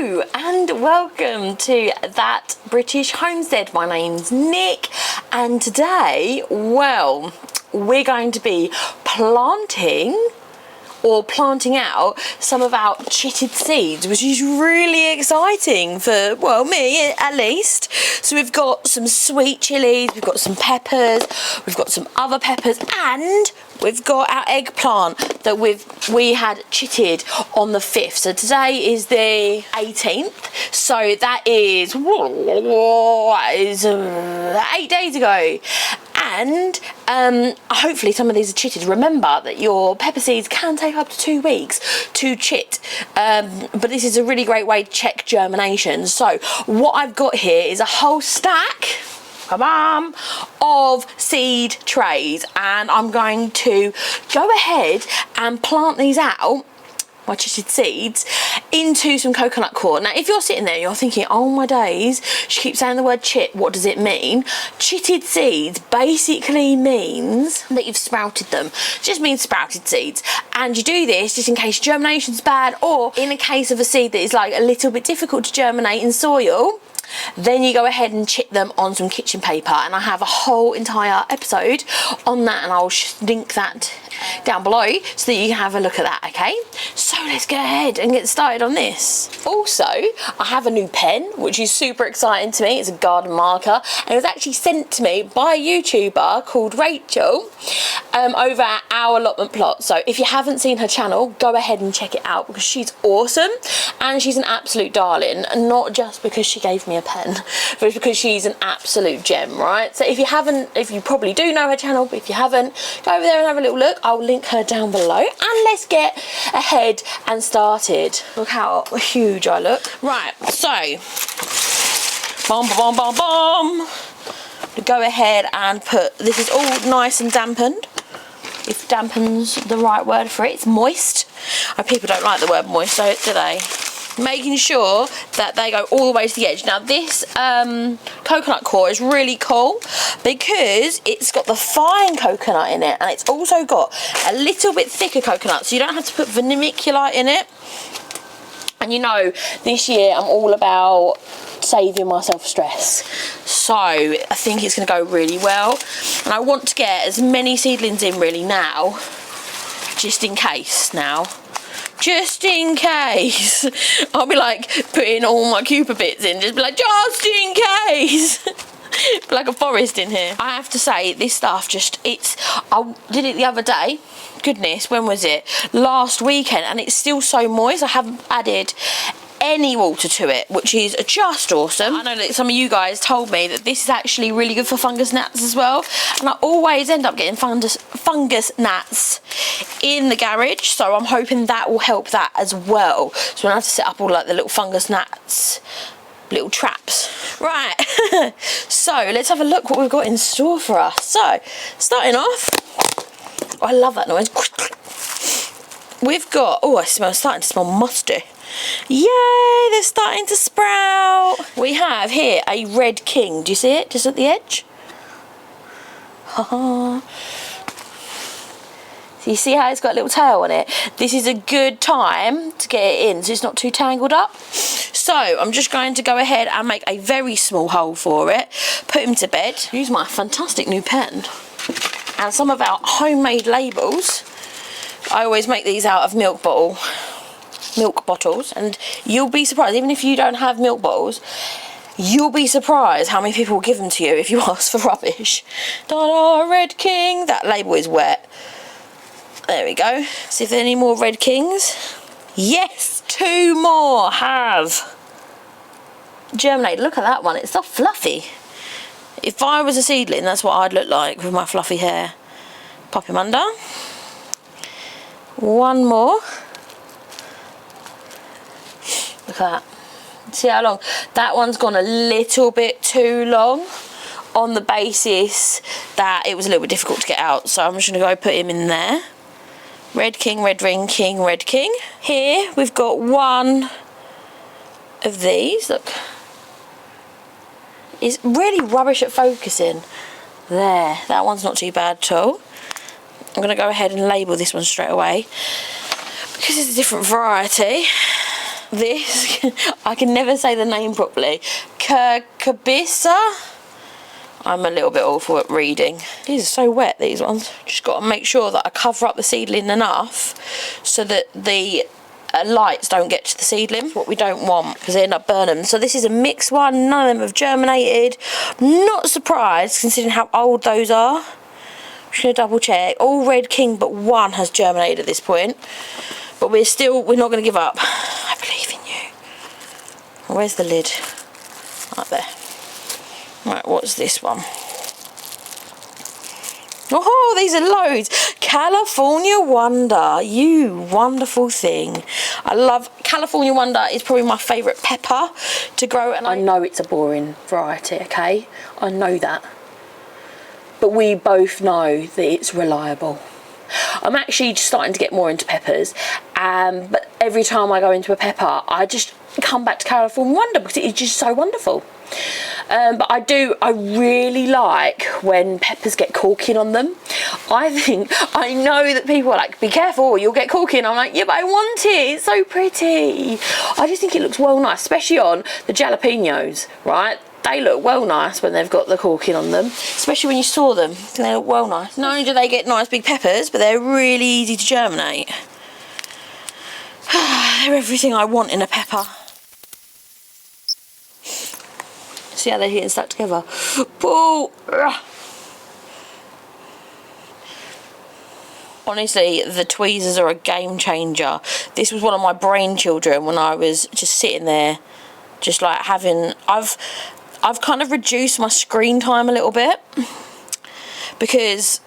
Hello and welcome to That British Homestead. My name's Nick and today, well, we're going to be planting out some of our chitted seeds, which is really exciting for, well, me at least. So we've got some sweet chilies, we've got some peppers, we've got some other peppers, and we've got our eggplant that we had chitted on the 5th. So today is the 18th. So that is 8 days ago. And hopefully some of these are chitted. Remember that your pepper seeds can take up to 2 weeks to chit. But this is a really great way to check germination. So what I've got here is a whole stack of seed trays, and I'm going to go ahead and plant these out, my chitted seeds, into some coconut coir. Now if you're sitting there and you're thinking, oh my days, she keeps saying the word chit, what does it mean? Chitted seeds basically means that you've sprouted them. It just means sprouted seeds, and you do this just in case germination's bad, or in a case of a seed that is like a little bit difficult to germinate in soil, then you go ahead and chit them on some kitchen paper, and I have a whole entire episode on that, and I'll link that down below so that you can have a look at that. Okay, so let's go ahead and get started on this. Also, I have a new pen, which is super exciting to me. It's a garden marker, and it was actually sent to me by a YouTuber called Rachel over at Our Allotment Plot. So if you haven't seen her channel, go ahead and check it out because she's awesome and she's an absolute darling, and not just because she gave me a pen, but it's because she's an absolute gem, right? So if you probably do know her channel, but if you haven't, go over there and have a little look. I'll link her down below, and let's get ahead and started. Look how huge I look. Right, so go ahead and put, this is all nice and dampened, if dampen's the right word for it. It's moist. People don't like the word moist, so do they? Making sure that they go all the way to the edge. Now this coconut coir is really cool because it's got the fine coconut in it, and it's also got a little bit thicker coconut, so you don't have to put vermiculite in it. And you know, this year I'm all about saving myself stress, so I think it's going to go really well, and I want to get as many seedlings in really now, just in case. Just in case. I'll be like putting all my Cooper bits in, just be like, just in case. Like a forest in here. I have to say, this stuff I did it the other day. Goodness, when was it? Last weekend, and it's still so moist. I haven't added any water to it, which is just awesome. I know that some of you guys told me that this is actually really good for fungus gnats as well, and I always end up getting fungus gnats in the garage, so I'm hoping that will help that as well. So I have to set up all like the little fungus gnats little traps. Right, so let's have a look what we've got in store for us. So starting off, oh, I love that noise. We've got, oh, starting to smell musty. Yay, they're starting to sprout. We have here a red king. Do you see it just at the edge? Haha. So you see how it's got a little tail on it? This is a good time to get it in so it's not too tangled up. So I'm just going to go ahead and make a very small hole for it, put him to bed, use my fantastic new pen and some of our homemade labels. I always make these out of milk bottles, and you'll be surprised, even if you don't have milk bottles, you'll be surprised how many people will give them to you if you ask for rubbish. Ta-da, Red King. That label is wet. There we go. See if there are any more Red Kings. Yes, 2 more have germinated. Look at that one, it's so fluffy. If I was a seedling, that's what I'd look like with my fluffy hair. Pop him under. 1 more. Look at that. See how long? That one's gone a little bit too long, on the basis that it was a little bit difficult to get out. So I'm just going to go put him in there. Red King, Red Ring King, Red King. Here we've got 1 of these. Look. It's really rubbish at focusing. There. That one's not too bad at all. I'm going to go ahead and label this one straight away because it's a different variety. this, I can never say the name properly, Cucurbita. I'm a little bit awful at reading. These are so wet, these ones. Just got to make sure that I cover up the seedling enough so that the lights don't get to the seedling. That's what we don't want, because they end up burning them. So this is a mixed one. None of them have germinated. Not surprised considering how old those are. I'm just going to double check. All Red King but one has germinated at this point. But we're not going to give up. I believe in you. Where's the lid? Right there. Right, what's this one? Oh, these are loads. California Wonder, you wonderful thing. I love California Wonder. Is probably my favourite pepper to grow, and I know it's a boring variety, okay? I know that. But we both know that it's reliable. I'm actually just starting to get more into peppers, but every time I go into a pepper, I just come back to California Wonder because it is just so wonderful. But I really like when peppers get corking on them. I know that people are like, be careful, you'll get corking. I'm like, yeah, but I want it, it's so pretty. I just think it looks well nice, especially on the jalapenos, right? They look well nice when they've got the corking on them, especially when you saw them. They look well nice. Not only do they get nice big peppers, but they're really easy to germinate. They're everything I want in a pepper. See how they're hitting stuck together. Pull. Honestly, the tweezers are a game changer. This was one of my brain children when I was just sitting there, just like having. I've kind of reduced my screen time a little bit because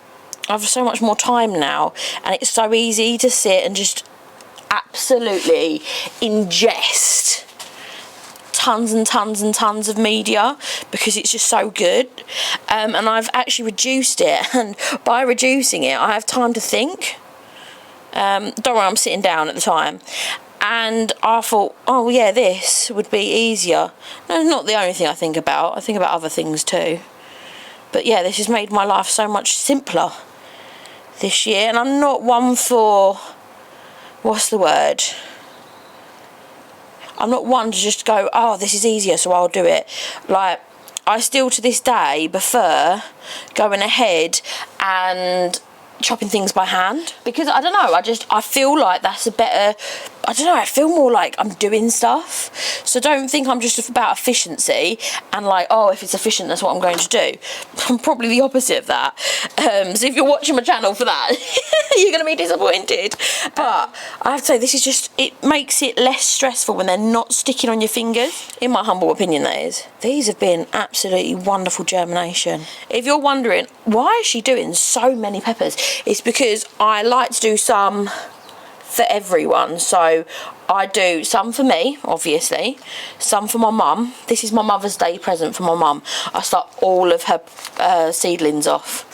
I have so much more time now, and it's so easy to sit and just absolutely ingest tons and tons and tons of media because it's just so good, and I've actually reduced it, and by reducing it I have time to think. Don't worry, I'm sitting down at the time, and I thought, oh yeah, this would be easier. No, it's not the only thing I think about other things too, but yeah, this has made my life so much simpler this year. And I'm not one for, what's the word, I'm not one to just go, oh, this is easier, so I'll do it. Like, I still to this day prefer going ahead and chopping things by hand, because I don't know, I feel like that's a better, I don't know, I feel more like I'm doing stuff. So don't think I'm just about efficiency and like, oh, if it's efficient, that's what I'm going to do. I'm probably the opposite of that. So if you're watching my channel for that, you're going to be disappointed. But I have to say, this is just, it makes it less stressful when they're not sticking on your fingers. In my humble opinion, that is. These have been absolutely wonderful germination. If you're wondering, why is she doing so many peppers? It's because I like to do some for everyone. So I do some for me, obviously, some for my mum. This is my Mother's Day present for my mum. I start all of her seedlings off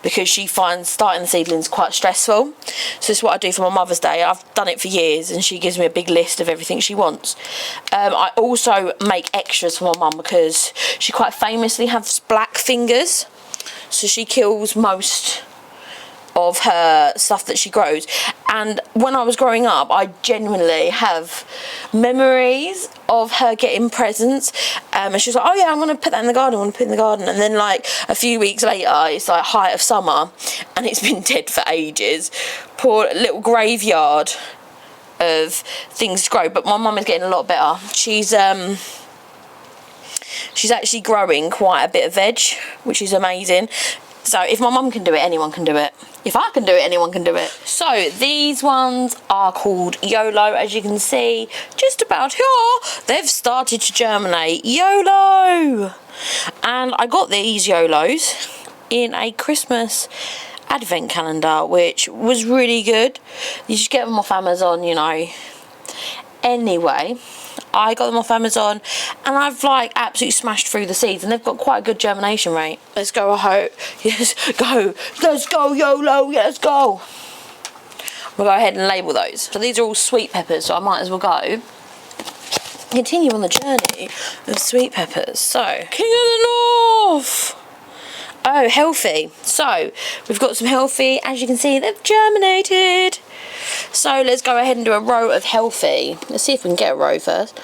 because she finds starting the seedlings quite stressful. So this is what I do for my Mother's Day. I've done it for years, and she gives me a big list of everything she wants. I also make extras for my mum because she quite famously has black fingers, so she kills most of her stuff that she grows. And when I was growing up, I genuinely have memories of her getting presents, and she was like, oh yeah, I'm going to put that in the garden, and then like a few weeks later, it's like height of summer and it's been dead for ages. Poor little graveyard of things to grow. But my mum is getting a lot better. She's actually growing quite a bit of veg, which is amazing. So if my mum can do it, anyone can do it. If I can do it, anyone can do it. So these ones are called YOLO, as you can see, just about here. They've started to germinate. YOLO! And I got these YOLOs in a Christmas advent calendar, which was really good. You just get them off Amazon, you know. Anyway, I got them off Amazon, and I've like absolutely smashed through the seeds, and they've got quite a good germination rate. Let's go, I hope. Yes, go. Let's go, YOLO. Yeah, let's go. We'll go ahead and label those. So these are all sweet peppers, so I might as well go continue on the journey of sweet peppers. So, King of the North. Oh, healthy. So we've got some healthy. As you can see, they've germinated. So let's go ahead and do a row of healthy. Let's see if we can get a row first.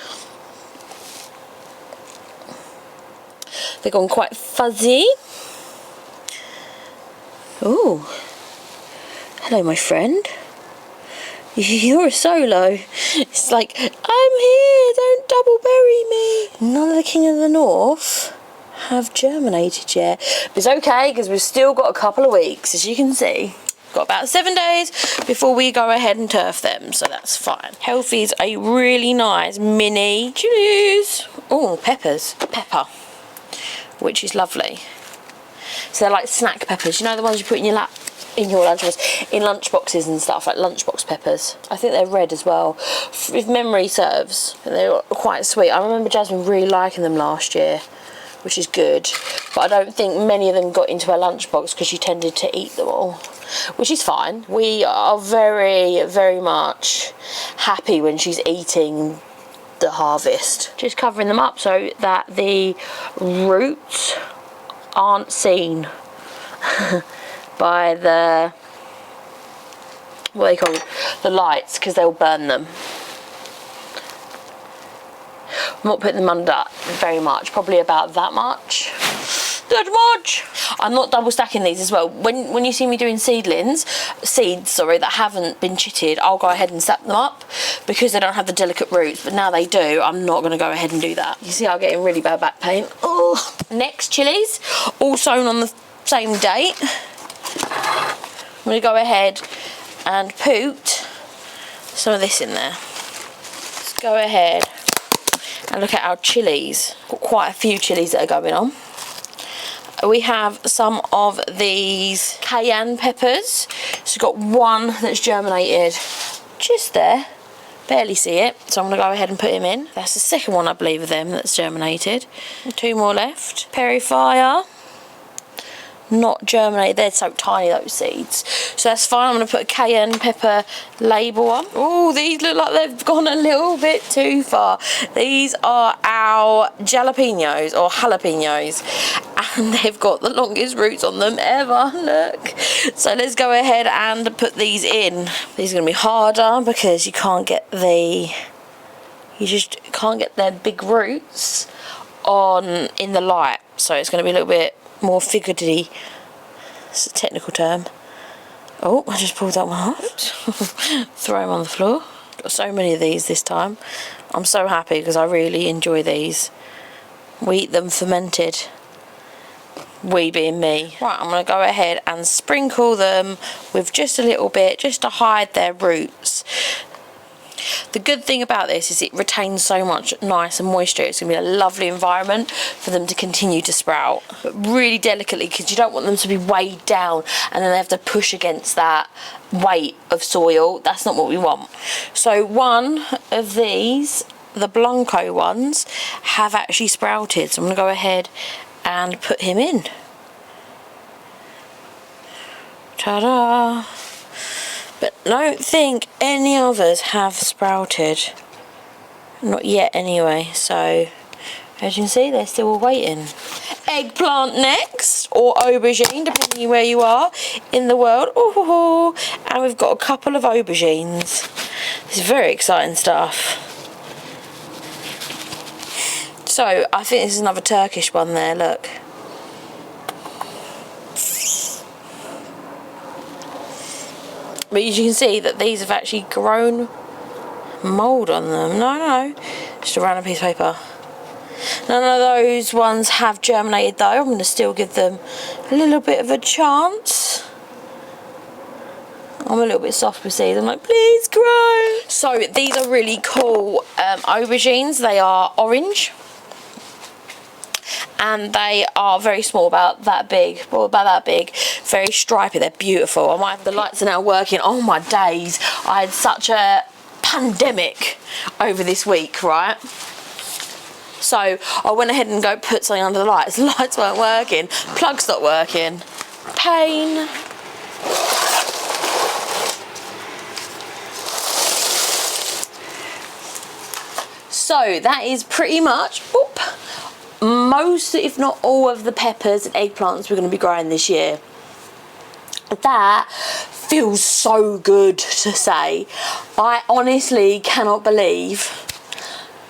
They've gone quite fuzzy. Ooh. Hello, my friend. You're a solo. It's like, I'm here, don't double bury me. None of the King of the North have germinated yet. But it's okay, because we've still got a couple of weeks, as you can see. Got about 7 days before we go ahead and turf them, so that's fine. Healthy's a really nice mini chilies. Oh, pepper, which is lovely. So they're like snack peppers, you know, the ones you put in your lap, in your lunchbox, in lunch boxes and stuff, like lunchbox peppers. I think they're red as well, if memory serves. They're quite sweet. I remember Jasmine really liking them last year, which is good. But I don't think many of them got into her lunchbox because she tended to eat them all, which is fine. We are very, very much happy when she's eating the harvest. Just covering them up so that the roots aren't seen by the, what are they called, the lights, because they'll burn them. I'm not putting them under very much, probably about that much. I'm not double stacking these as well. When you see me doing seeds, that haven't been chitted, I'll go ahead and stack them up because they don't have the delicate roots, but now they do, I'm not going to go ahead and do that. You see I'm getting really bad back pain. Oh. Next chilies, all sown on the same date. I'm going to go ahead and put some of this in there. Let's go ahead and look at our chilies. Got quite a few chilies that are going on. We have some of these cayenne peppers. So we've got one that's germinated just there. Barely see it, so I'm going to go ahead and put him in. That's the second one, I believe, of them that's germinated. 2 more left. Perry fire. Not germinated. They're so tiny, those seeds. So that's fine. I'm going to put a cayenne pepper label on. Oh, these look like they've gone a little bit too far. These are our jalapenos or jalapenos, and they've got the longest roots on them ever. Look. So let's go ahead and put these in. These are going to be harder because you can't get just can't get their big roots on in the light. So it's going to be a little bit more figuratively. It's a technical term. Oh, I just pulled that one off. Throw them on the floor. Got so many of these this time. I'm so happy because I really enjoy these. We eat them fermented. We being me. Right, I'm going to go ahead and sprinkle them with just a little bit, just to hide their roots. The good thing about this is it retains so much nice and moisture. It's going to be a lovely environment for them to continue to sprout, but really delicately, because you don't want them to be weighed down and then they have to push against that weight of soil. That's not what we want. So one of these, the Blanco ones, have actually sprouted, so I'm going to go ahead and put him in. Ta-da! But I don't think any others have sprouted. Not yet anyway, so as you can see, they're still waiting. Eggplant next, or aubergine, depending where you are in the world. Ooh, and we've got a couple of aubergines. This is very exciting stuff. So, I think this is another Turkish one there, look. But you can see that these have actually grown mould on them. No, just a random piece of paper. None of those ones have germinated though. I'm going to still give them a little bit of a chance. I'm a little bit soft with seeds. I'm like, please grow. So these are really cool aubergines. They are orange. And they are very small, about that big. Well, about that big. Very stripy. They're beautiful. The lights are now working. Oh my days. I had such a pandemic over this week, right? So I went ahead and put something under the lights. The lights weren't working. Plug stopped working. Pain. So that is pretty much most, if not all, of the peppers and eggplants we're going to be growing this year. That feels so good to say. I honestly cannot believe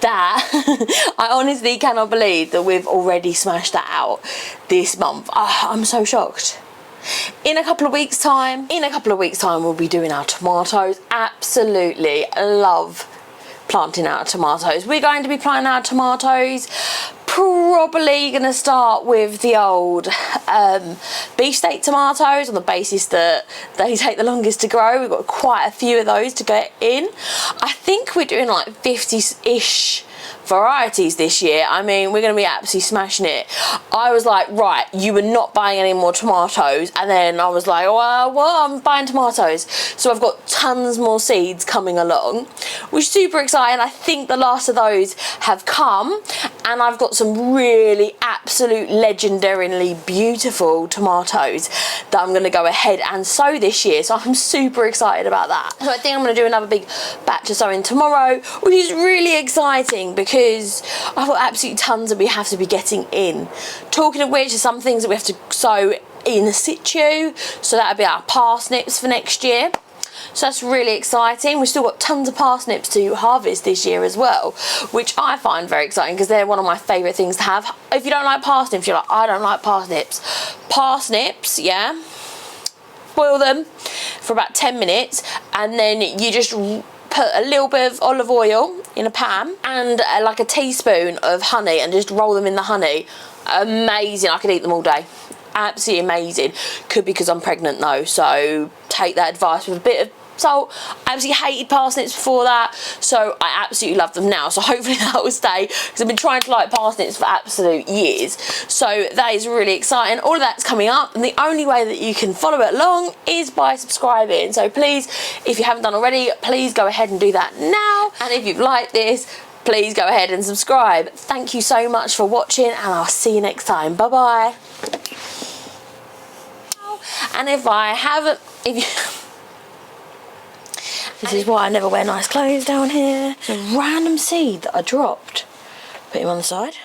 that I honestly cannot believe that we've already smashed that out this month. I'm so shocked. In a couple of weeks time we'll be doing our tomatoes. Absolutely love planting our tomatoes. We're going to be planting our tomatoes, probably going to start with the old beefsteak tomatoes on the basis that they take the longest to grow. We've got quite a few of those to get in. I think we're doing like 50-ish varieties this year. I mean, we're going to be absolutely smashing it. I was like, right, you were not buying any more tomatoes, and then I was like, well, I'm buying tomatoes. So I've got tons more seeds coming along, which is super exciting. I think the last of those have come, and I've got some really absolute legendarily beautiful tomatoes that I'm going to go ahead and sow this year. So I'm super excited about that. So I think I'm going to do another big batch of sowing tomorrow, which is really exciting because I've got absolutely tons that we have to be getting in. Talking of which, there's some things that we have to sow in situ, so that'll be our parsnips for next year. So that's really exciting. We've still got tons of parsnips to harvest this year as well, which I find very exciting because they're one of my favourite things to have. If you don't like parsnips, you're like, I don't like parsnips. Parsnips, yeah, boil them for about 10 minutes, and then you just put a little bit of olive oil in a pan and like a teaspoon of honey, and just roll them in the honey. Amazing. I could eat them all day. Absolutely amazing. Could be because I'm pregnant though, so take that advice with a bit of salt. I absolutely hated parsnips before that, so I absolutely love them now. So hopefully that will stay, because I've been trying to like parsnips for absolute years. So that is really exciting. All of that's coming up, and the only way that you can follow it along is by subscribing. So please, if you haven't done already, please go ahead and do that now. And if you've liked this, please go ahead and subscribe. Thank you so much for watching, and I'll see you next time. Bye bye. And if you this is why I never wear nice clothes down here. It's a random seed that I dropped. Put him on the side.